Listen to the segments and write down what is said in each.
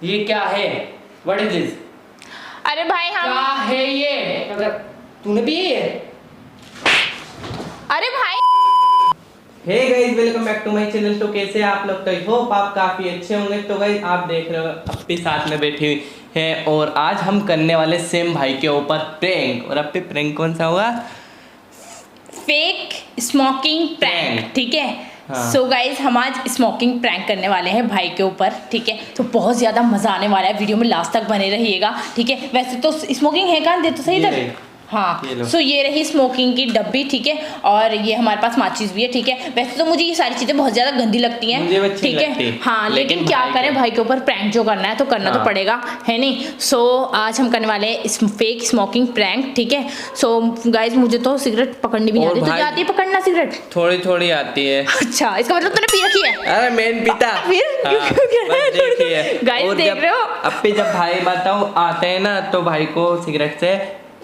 ये क्या है? What is this? अरे भाई हम क्या है ये? तूने भी ये? अरे भाई hey guys, welcome back to my channel. तो कैसे आप लोग? तो आई होप आप काफ़ी अच्छे होंगे। तो गाइस आप देख रहे हो अपने साथ में बैठी हुई है और आज हम करने वाले सेम भाई के ऊपर प्रैंक। और अपने प्रैंक कौन सा होगा? फेक स्मोकिंग प्रैंक, ठीक है। हाँ। सो गाइज हम आज स्मोकिंग प्रैंक करने वाले हैं भाई के ऊपर, ठीक है। तो बहुत ज़्यादा मज़ा आने वाला है, वीडियो में लास्ट तक बने रहिएगा, ठीक है। वैसे तो स्मोकिंग है कहाँ, दे तो सही इधर। हाँ, सो ये रही स्मोकिंग की डब्बी, ठीक है। और ये हमारे पास माचिस भी है, ठीक है। वैसे तो मुझे ये सारी चीज़ें बहुत ज़्यादा गंदी लगती हैं, ठीक है। हाँ, लेकिन क्या करें, भाई के ऊपर प्रैंक जो करना है तो करना तो पड़ेगा, है नहीं। सो आज हम करने वाले हैं फेक स्मोकिंग प्रैंक, ठीक है। सो गाइज मुझे तो सिगरेट पकड़नी भी नहीं आती। तुझे आती है पकड़ना सिगरेट? थोड़ी थोड़ी आती है। अच्छा, इसका मतलब तूने पी रखी है? अरे मैंने पीता। फिर गाइस देख रहे हो, अपने जब भाई बताओ आते हैं ना तो भाई को सिगरेट से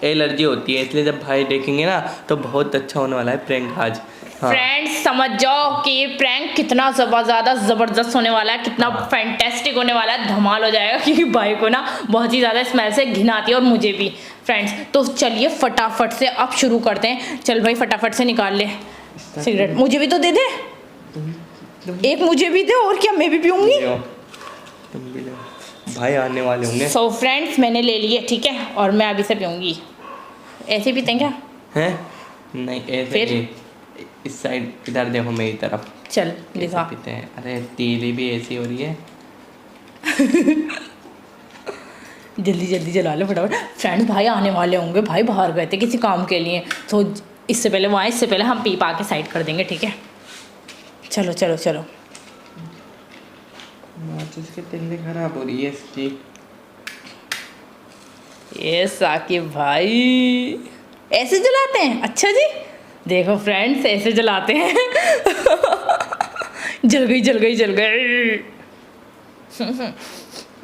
एलर्जी होती है, इसलिए जब भाई देखेंगे ना तो बहुत अच्छा होने वाला है प्रैंक आज। फ्रेंड्स समझ जाओ कि ये प्रैंक कितना ज़्यादा ज़बरदस्त होने वाला है, कितना फैंटेस्टिक होने वाला है, धमाल हो जाएगा। क्योंकि भाई को ना बहुत ही ज़्यादा स्मेल से घिन आती है और मुझे भी। फ्रेंड्स तो चलिए फटाफट से अब शुरू करते हैं। चल भाई फटाफट से निकाल ले सिगरेट, मुझे भी तो दे दे एक, मुझे भी दे। और क्या, मैं भी पीऊँगी। भाई आने वाले होंगे। सो फ्रेंड्स मैंने ले लिए, ठीक है। और मैं अभी से पीऊँगी। ऐसे पीते हैं क्या? हैं? नहीं ऐसे फिर? इस साइड, इधर देखो मेरी तरफ। चल दिखा। पीते हैं। अरे तीली भी ऐसी हो रही है। जल्दी जल्दी जला लो फटाफट। फ्रेंड्स भाई आने वाले होंगे, भाई बाहर गए थे किसी काम के लिए, तो इससे पहले वहाँ, इससे पहले हम पी पा के साइड कर देंगे, ठीक है। चलो चलो चलो। माचिस की तिल्ली खराब हो रही है इसकी। ये साकिब भाई ऐसे जलाते हैं? अच्छा जी, देखो फ्रेंड्स ऐसे जलाते हैं। जल गई जल गई जल गई।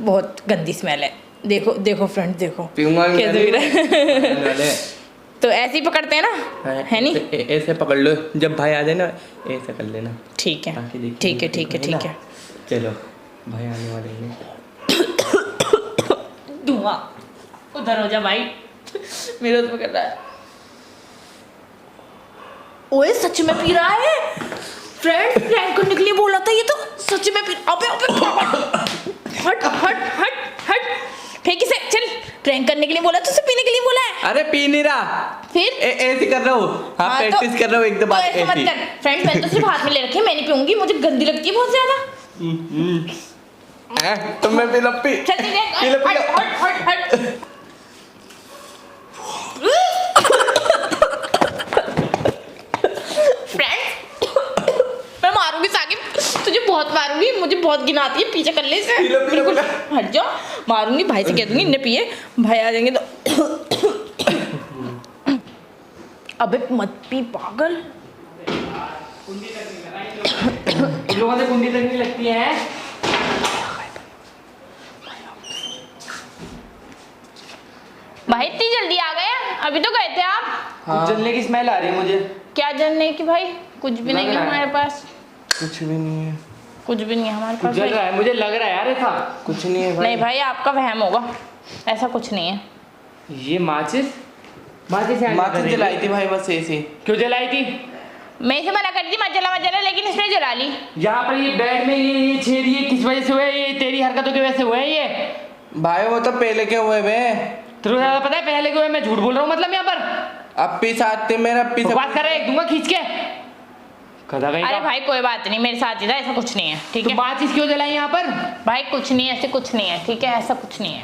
बहुत गंदी स्मेल है। देखो देखो फ्रेंड्स देखो कैसे गिरा है। तो ऐसे ही पकड़ते हैं ना, है नहीं? ऐसे पकड़ लो, जब भाई आ जाए ना ऐसे कर लेना। ठीक है ठीक है ठीक है ठीक है। चलो भाई आने वाले हैं। धुआं उधर हो जा भाई, मेरे उसमें कर रहा है। ओए सच में पी रहा है फ्रेंड, प्रैंक करने के लिए बोला था ये तो सच में पी। अबे अबे हट हट हट हट, फेंक इसे। चल, प्रैंक करने के लिए बोला तो उसे पीने के लिए बोला है। अरे पी नहीं रहा, फिर ऐसे कर रहा हूँ। हाँ प्रैक्टिस कर रहा हूँ एकदम ऐसे। मत कर फ्रेंड्स, मैंने तो सिर्फ हाथ में ले रखी है, मैं नहीं पीऊंगी, मुझे गंदी लगती है बहुत ज्यादा। तो मैं पी लो, पी चल हट हट हट हट। मैं मारूंगी साकिब, तुझे बहुत मारूंगी, मुझे बहुत घिन आती है पीछे करने से। बिल्कुल हट जाओ, मारूंगी। भाई से कह दूंगी इन्हें पिए, भाई आ जाएंगे तो। अबे मत पी पागल। लोगों से कुंडी तक नहीं लगती है। भाई इतनी जल्दी आ गए? अभी तो गए थे आप। हाँ। जलने की स्मेल आ रही है मुझे। क्या जलने की भाई? कुछ भी नहीं है हमारे पास, कुछ भी नहीं है। कुछ भी नहीं है हमारे पास। जल रहा है, मुझे लग रहा है यार ऐसा। कुछ नहीं है भाई। नहीं भाई आपका वहम होगा, ऐसा कुछ नहीं है। ये माचिस माचिस जलाई थी भाई, बस ऐसे। क्यों जलाई थी? मैं इसे मना कर दी मत जला, लेकिन इसने जला ली। यहाँ पर ये बेड में ये छेद ये किस वजह से हुए? ये तेरी हरकतों की वजह से हुए हैं ये। भाई वो तो पहले के हुए बे। तुझे ज्यादा पता है पहले के हुए? मैं झूठ बोल रहा हूँ मतलब यहाँ पर। अपी साथ थे मेरा, अपी से बात कर रहे, दूंगा खींच के। अरे भाई कोई बात नहीं, मेरे साथ ही था, ऐसा कुछ नहीं है, ठीक है। माचिस क्यों जलाई यहाँ पर? भाई कुछ नहीं है, ऐसे कुछ नहीं है, ठीक है, ऐसा कुछ नहीं है।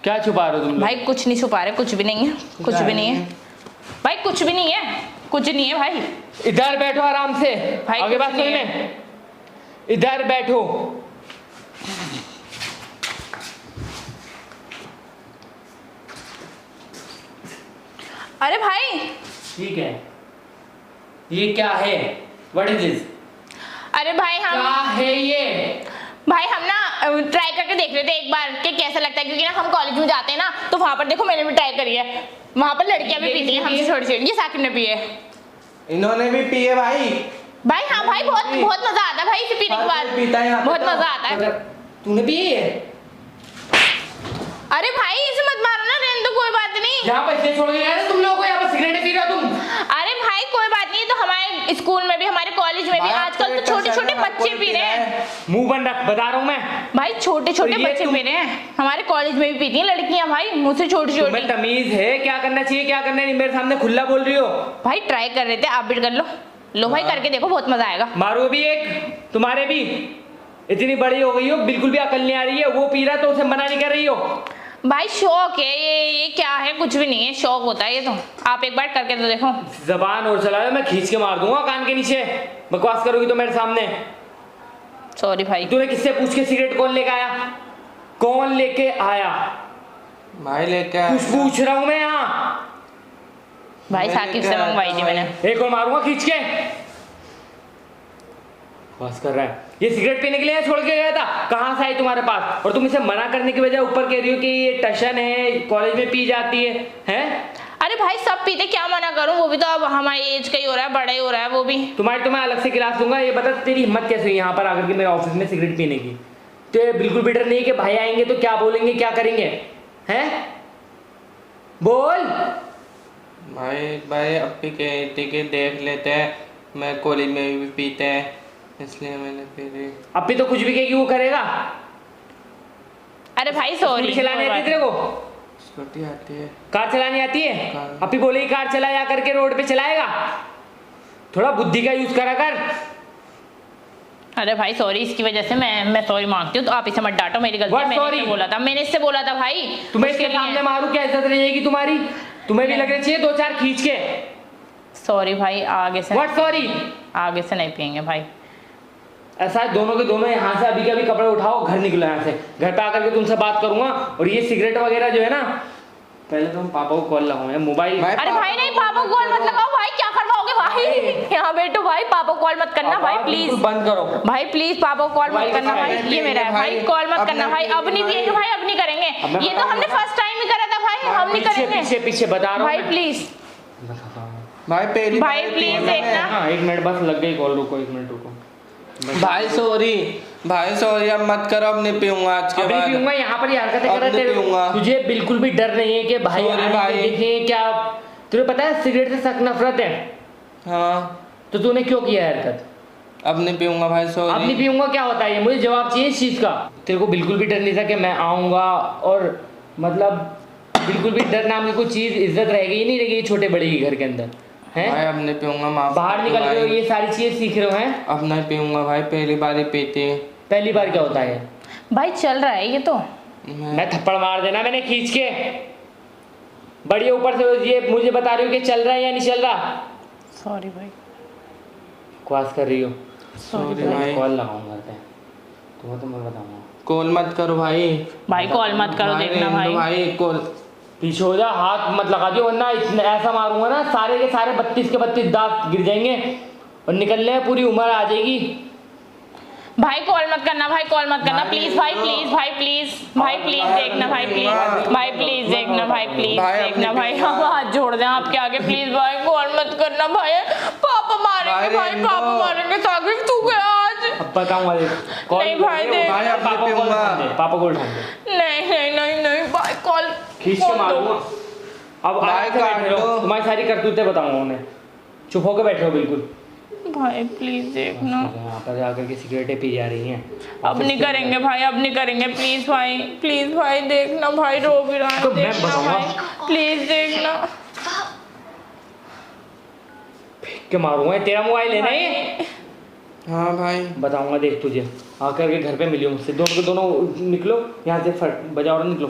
क्या छुपा रहे हो तुम लोग? भाई कुछ नहीं छुपा रहे, कुछ भी नहीं है, कुछ भी नहीं है भाई, कुछ भी नहीं है, कुछ नहीं है भाई। इधर बैठो आराम से भाई, आगे बात सुनने। इधर बैठो। अरे भाई ठीक है, ये क्या है? What is this? अरे भाई हम क्या है ये? भाई हम ना ट्राई करके देख रहे थे एक बार कि कैसा लगता है, क्योंकि ना हम कॉलेज में जाते हैं ना तो वहाँ पर देखो मैंने भी ट्राई करी है, वहाँ पर लड़कियां भी पीती हैं हमसे छोटी छोटी। ये साकिब ने पिए, इन्होंने भी पिए भाई। भाई हाँ भाई बहुत बहुत मजा आता है भाई इसे पीने के बाद, बहुत मजा आता है। तूने पिए है? अरे भाई इसे मत मारो ना, रहने दो, कोई बात नहीं। यहाँ पर इसलिए छोड़ के गया था तुम लोगों को, यहाँ पर सिगरेट पी रहे हो तुम। अरे भाई कोई बात नहीं, तो हमारे स्कूल में भी, हमारे कॉलेज में भी आजकल तो छोटे छोटे बच्चे पी रहे हैं। मुंह बंद रख, बता रहा हूँ मैं। भाई छोटे छोटे बच्चे पी रहे हैं, हमारे कॉलेज में भी पीती हैं लड़कियां भाई, मुझसे छोटी छोटी। तुम्हें तमीज है क्या करना चाहिए क्या करना नहीं? मेरे सामने खुला बोल रही हो। भाई ट्राई कर रहे थे, आप भी कर लो। लो भाई करके देखो, बहुत मजा आएगा। मारो भी एक, तुम्हारे भी इतनी बड़ी हो गई हो, बिल्कुल भी अकल नहीं आ रही है। वो पी रहा तो उसे मना नहीं कर रही हो। भाई शौक है ये क्या है? कुछ भी नहीं है, शौक होता है ये तो। आप एक बार करके तो देखो। जबान और चला मैं खींच के मार दूंगा कान के नीचे, बकवास करोगी तो मेरे सामने। सॉरी भाई। तूने किससे पूछ के सिगरेट कौन लेके आया? कौन लेके आया? भाई लेके आया। कुछ पूछ रहा हूँ मैं यहाँ। भाई साकिब से मंगवाई थी मैंने। एक और मारूंगा खींच के। बस कर रहा है। ये सिगरेट पीने के लिए छोड़ के गया था, कहाँ से आई तुम्हारे पास? और तुम इसे मना करने की बजाय ऊपर कह रही हो कि ये टशन है, कॉलेज में पी जाती है, हैं? अरे भाई सब पीते, क्या मना करूं? वो भी तो अब हमारी एज का ही हो रहा है, बड़ा ही हो रहा है वो भी। तो मैं अलग से क्लास दूंगा। ये बता तेरी हिम्मत कैसे हुई यहाँ पर आकर के मेरे ऑफिस में सिगरेट पीने की? तो ये बिल्कुल भी डर नहीं है कि भाई आएंगे तो क्या बोलेंगे, क्या करेंगे, हैं? बोल। भाई अपनी कहती के देख लेते हैं, मैं कॉलेज में भी पीते हैं इसलिए मैंने पी ली। अब भी तो कुछ भी कहेगी वो करेगा। अरे भाई सॉरी। चलाने आती है तेरे को? स्कूटी आती है। कार चलानी आती है? कार। अब भी बोलेगी कार चलाया करके रोड पे चलाएगा। थोड़ा बुद्धि का यूज करा कर। अरे भाई सॉरी, इसकी वजह से मैं सॉरी मांगती हूँ, तो आप इसे मत डांटो, मेरी गलती है। What मैंने sorry? इससे बोला था, मैंने इससे बोला था भाई। तुम्हें इसके सामने मारू क्या इज्जत रहेगी तुम्हारी? तुम्हें भी लगना चाहिए दो चार खींच के। सॉरी भाई, आगे से व्हाट सॉरी? आगे से नहीं पियेंगे भाई। ऐसा है दोनों के दोनों यहाँ से अभी के अभी कपड़े उठाओ, घर निकलो यहाँ से। घर पे आकर के तुमसे बात करूंगा। और ये सिगरेट वगैरह जो है ना, पहले तो हम पापा को कॉल लगाऊंगा मोबाइल। अरे भाई नहीं, पापा को कॉल मत लगाओ भाई, क्या करवाओगे भाई? यहाँ बैठो भाई, पापा को कॉल मत करना भाई प्लीज। बंद करो भाई प्लीज, पापा को कॉल मत करना भाई, ये मेरा है भाई, कॉल मत करना भाई। अब नहीं पियेंगे भाई, अब नहीं करेंगे। ये तो हमने फर्स्ट टाइम ही करा था भाई, हम नहीं करेंगे। पीछे पीछे बता रहा हूँ भाई प्लीज, भाई पहली भाई बार प्लीज पीना है। देखना। हाँ 1 मिनट बस लग गई कॉल, रुको 1 मिनट रुको। भाई सॉरी अब मत करो, अब नहीं पीऊंगा आज के अभी बाद। पीऊंगा, यहाँ पर ये हरकतें अब कर रहे नहीं थे। पीऊंगा। तुझे बिल्कुल भी डर नहीं है कि भाई Sorry आने भाई। को देखें क्या? तुझे पता है सिगरेट से सख्त नफरत है, हाँ तो तूने क्यों किया हरकत? अब नहीं पीऊंगा भाई अब सॉरी। नहीं पीऊंगा क्या होता है? ये मुझे जवाब चाहिए इस चीज का। तेरे को बिल्कुल भी डर नहीं था कि मैं आऊंगा, और मतलब बिल्कुल भी डर नाम की कोई चीज, इज्जत रहेगी ही नहीं रहेगी छोटे बड़े की घर के अंदर, हैं? भाई अब नहीं पीऊंगा, माफ बाहर कर दो निकल रहे हो, भाई। ये सारी चीजें सीख रहे हो, हैं? अब नहीं पीऊंगा भाई, पहली बार ही पीती। पहली बार क्या होता है? भाई चल रहा है ये तो। मैं थप्पड़ मार देना मैंने खींच के। बढ़िया ऊपर से ये मुझे बता रही हो कि चल रहा है या नहीं चल रहा। सॉरी भाई, बकवास कर रही हो। सॉरी भाई। कॉल लगाऊंगा तुम्हें, तो मैं बताऊंगा। कॉल मत करो भाई। भाई कॉल मत करो, देखना रहने दो भाई। भाई कॉल। पीछे हो जा, हाथ मत लगा दियो, वरना ऐसा मारूंगा ना सारे के सारे 32 के 32 दांत गिर जाएंगे और निकलने में पूरी उम्र आ जाएगी। भाई कॉल मत करना भाई, कॉल मत करना प्लीज भाई, प्लीज भाई, प्लीज भाई, प्लीज देखना भाई, प्लीज भाई, प्लीज देखना भाई, प्लीज देखना भाई, हम हाथ जोड़ दें आपके आगे, प्लीज भाई कॉल मत करना भाई। पापा मारेंगे भाई, पापा मारेंगे। साकिब तू गया आज? अब बताऊंगा कॉल। नहीं भाई, देख। भाई अब नहीं पीऊंगा। पापा को उठा दे। नहीं नहीं नहीं नहीं भाई, कॉल खींच के मारूंगा। अब भाई आगे से बैठ काट रहे हो, दो। तुम्हारी सारी करतूतें बताऊंगा उन्हें। चुप होकर बैठे हो बिल्कुल। भाई प्लीज देखना। यहाँ पर आकर के सिगरेटें पी जा रही हैं। अब नहीं करेंगे भाई, अब नहीं करेंगे प्लीज भाई देखना भाई, रो भी रहा है, तो मैं देखना बताऊंगा। भाई प्लीज देखना। फेंक के मारूंगा। तेरा मोबाइल है ना ये? हाँ भाई बताऊंगा देख तुझे। आकर के घर पे मिलियो मुझसे, दोनों के दोनों निकलो यहाँ से, बजाओ और निकलो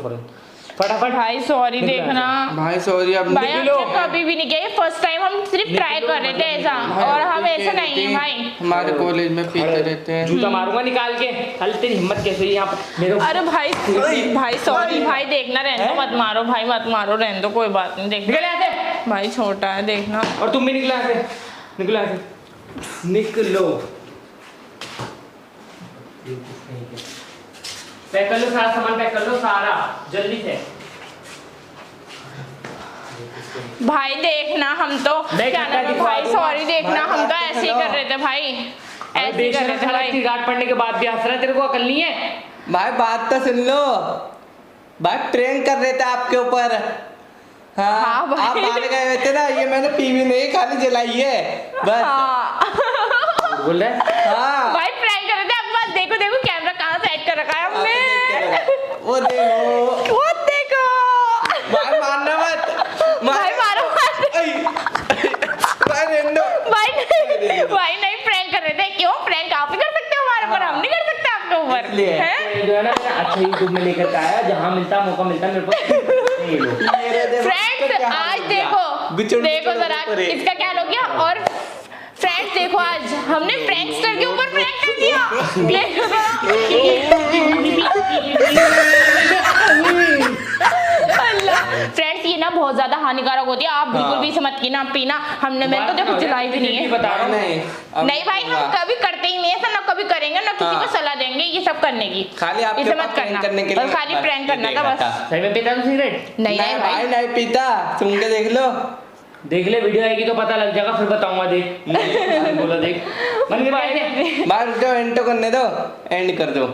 फटाफट। भाई सॉरी निकलो देखना। भाई सॉरी अब भाई निकलो। हमने कभी भी नहीं किया, फर्स्ट टाइम हम सिर्फ ट्राई कर रहे थे ऐसा, और हम ऐसा नहीं है भाई। हमारे कॉलेज में पीते रहते हैं। जूता मारूंगा निकाल के। कल तेरी हिम्मत कैसे हुई यहाँ पर मेरे? अरे भाई सॉरी भाई, देखना रहने दो, मत मारो भाई, मत मारो, रहने दो, कोई बात नहीं, देखना निकल यहाँ से। भाई, छोटा है देखना। और तुम भी निकलो यहाँ से, निकलो यहाँ से, निकलो। पैक कर लो सारा सामान, पैक कर लो सारा जल्दी से। भाई देखना, हम तो क्या नाम है भाई, सॉरी देखना, हम तो ऐसे ही कर रहे थे भाई, ऐसे ही कर रहे थे भाई। गार्ड पड़ने के बाद भी हंस रहा है, तेरे को अकल नहीं है? भाई बात तो सुन लो, भाई प्रैंक कर रहे थे आपके ऊपर। हाँ, हाँ भाई। आप बाहर गए हुए थे ना, ये मैंने पीवी नहीं खाली जलाई है बस। हाँ बोल रहे हाँ भाई प्रैंक कर रहे थे। अब बात देखो, देखो कैमरा कहाँ सेट कर रखा है हमने। वो देखो, वो देखो भाई मारना मत, भाई मारो मत। भाई रहने दो। भाई नहीं प्रैंक कर रहे थे। क्यों प्रैंक आप ही कर सकते हो हमारे ऊपर, हम नहीं कर सकते आपके ऊपर इसलिए। हैं? जो है ना मैंने अच्छा यूट्यूब में लेकर के आया, जहाँ मिलता मौका मिलता मेरे को ये लो। फ्रेंड्स आज देखो जरा इसका क्या हो गया। और फ्रेंड्स देखो आज हमने प्रैंकस्टर के ऊपर प्रैंक कर दिया। देखो फ्रेंड्स ये ना बहुत ज्यादा हानिकारक होती है, आप बिल्कुल भी इसे मत पीना। हमने मैंने तो देखो जलाई भी नहीं है। बता रहा हूँ नहीं भाई हम कभी करते ही नहीं है, ना कभी करेंगे, ना किसी को सलाह देंगे ये सब करने की। खाली आपके इसे ऊपर मत प्रैंक करना, करने के लिए और खाली प्रैंक करना था बस। सही में पीता तू सिगरेट? नहीं भाई नहीं पीता, सुन के देख लो। देख ले, वीडियो आएगी तो पता लग जाएगा, फिर बताऊंगा। देख बोला देख मन के भाई बाहर रुक जाओ, एंड तो करने दो, एंड कर दो।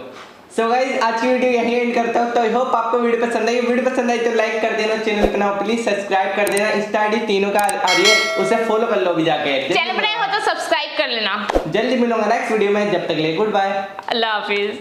सो गाइस आज की वीडियो यहीं एंड करता हूँ। तो आई होप आपको वीडियो पसंद आई। वीडियो पसंद आई तो लाइक कर देना, चैनल को ना प्लीज सब्सक्राइब कर देना। इंस्टा आईडी तीनों का आ रही है, उसे फॉलो कर लो भी जाके। चैनल बनाए हो तो सब्सक्राइब कर लेना। जल्दी मिलूंगा नेक्स्ट वीडियो में, जब तक के लिए गुड बाय, अल्लाह हाफिज।